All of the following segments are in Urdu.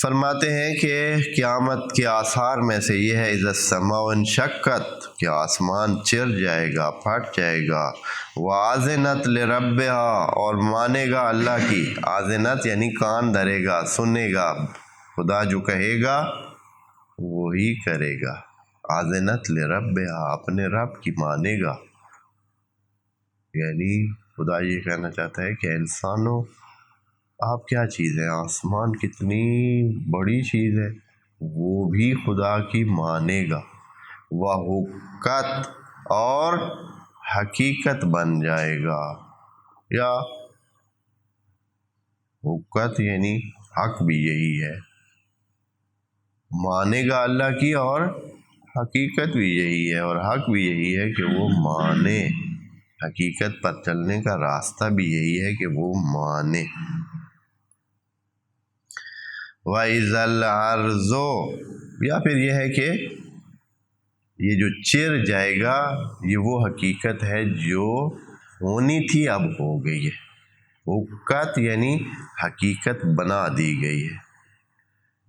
فرماتے ہیں کہ قیامت کے آثار میں سے یہ ہے اذا السماء انشقت، کہ آسمان چر جائے گا، پھٹ جائے گا، وَأَذِنَتْ لِرَبِّهَا، اور مانے گا اللہ کی، آذنت یعنی کان دھرے گا، سنے گا، خدا جو کہے گا وہی کرے گا، آذنت لِرَبِّهَا، اپنے رب کی مانے گا۔ یعنی خدا یہ کہنا چاہتا ہے کہ انسانوں آپ کیا چیز ہے، آسمان کتنی بڑی چیز ہے، وہ بھی خدا کی مانے گا، وحقت، اور حقیقت بن جائے گا، یا حقت یعنی حق بھی یہی ہے، مانے گا اللہ کی، اور حقیقت بھی یہی ہے، اور حق بھی یہی ہے کہ وہ مانے، حقیقت پر چلنے کا راستہ بھی یہی ہے کہ وہ مانے۔ وَإِذَا الْأَرْضُ، یا پھر یہ ہے کہ یہ جو چر جائے گا یہ وہ حقیقت ہے جو ہونی تھی اب ہو گئی ہے، حقت یعنی حقیقت بنا دی گئی ہے،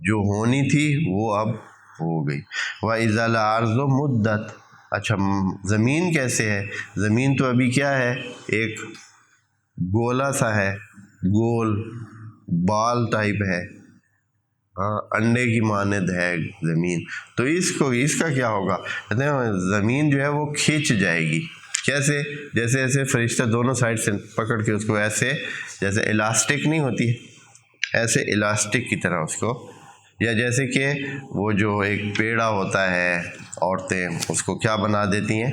جو ہونی تھی وہ اب ہو گئی۔ وَإِذَا الْأَرْضُ مُدَّتْ، اچھا زمین کیسے ہے؟ زمین تو ابھی کیا ہے، ایک گولا سا ہے، گول بال ٹائپ ہے، انڈے کی مانند ہے زمین، تو اس کا کیا ہوگا؟ کہتے ہیں زمین جو ہے وہ کھینچ جائے گی، کیسے؟ جیسے ایسے فرشتہ دونوں سائڈ سے پکڑ کے اس کو ایسے، جیسے الاسٹک نہیں ہوتی ہے ایسے الاسٹک کی طرح اس کو، یا جیسے کہ وہ جو ایک پیڑا ہوتا ہے، عورتیں اس کو کیا بنا دیتی ہیں،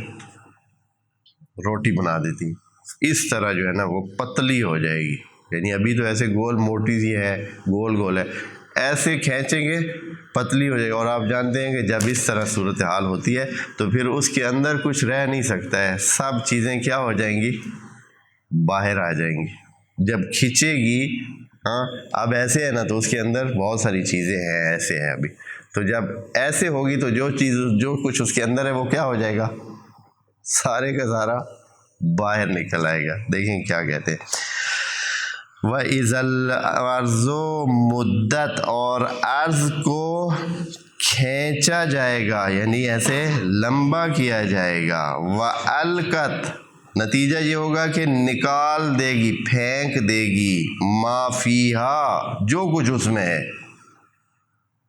روٹی بنا دیتی ہیں، اس طرح جو ہے نا وہ پتلی ہو جائے گی، یعنی ابھی تو ایسے گول موٹی سی ہے، گول گول ہے، ایسے کھینچیں گے پتلی ہو جائے گی، اور آپ جانتے ہیں کہ جب اس طرح صورتحال ہوتی ہے تو پھر اس کے اندر کچھ رہ نہیں سکتا ہے، سب چیزیں کیا ہو جائیں گی، باہر آ جائیں گی، جب کھینچے گی، اب ایسے ہے نا تو اس کے اندر بہت ساری چیزیں ہیں، ایسے ہے ابھی، تو جب ایسے ہوگی تو جو کچھ اس کے اندر ہے وہ کیا ہو جائے گا، سارے کا سارا باہر نکل آئے گا۔ دیکھیں کیا کہتے ہیں، وَإِذَا الْأَرْضُ مُدَّتْ، اور ارض کو کھینچا جائے گا، یعنی ایسے لمبا کیا جائے گا، وَأَلْقَتْ، نتیجہ یہ ہوگا کہ نکال دے گی، پھینک دے گی، مَا فِيهَا، جو کچھ اس میں ہے،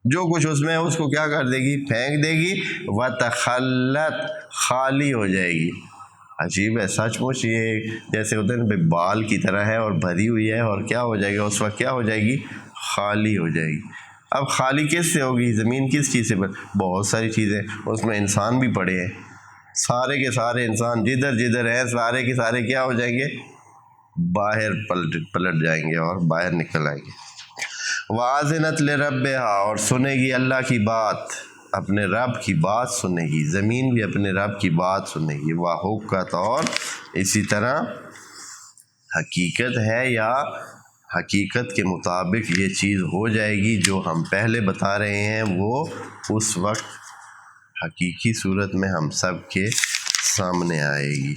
جو کچھ اس میں ہے اس کو کیا کر دے گی، پھینک دے گی، وَتَخَلَّتْ، خالی ہو جائے گی۔ عجیب ہے سچ مچ، یہ جیسے ہوتے ہیں نا بال کی طرح ہے اور بھری ہوئی ہے، اور کیا ہو جائے گا اس وقت، کیا ہو جائے گی، خالی ہو جائے گی۔ اب خالی کس سے ہوگی؟ زمین کس چیز سے بہت ساری چیزیں، اس میں انسان بھی پڑے ہیں، سارے کے سارے انسان جدھر جدھر ہیں سارے کے سارے کیا ہو جائیں گے، باہر پلٹ جائیں گے اور باہر نکل آئیں گے۔ وَأَذِنَتْ لِرَبِّهَا، اور سنے گی اللہ کی بات، اپنے رب کی بات سنے گی، زمین بھی اپنے رب کی بات سنے گی، وَحُقَّتْ، اور اسی طرح حقیقت ہے، یا حقیقت کے مطابق یہ چیز ہو جائے گی جو ہم پہلے بتا رہے ہیں، وہ اس وقت حقیقی صورت میں ہم سب کے سامنے آئے گی۔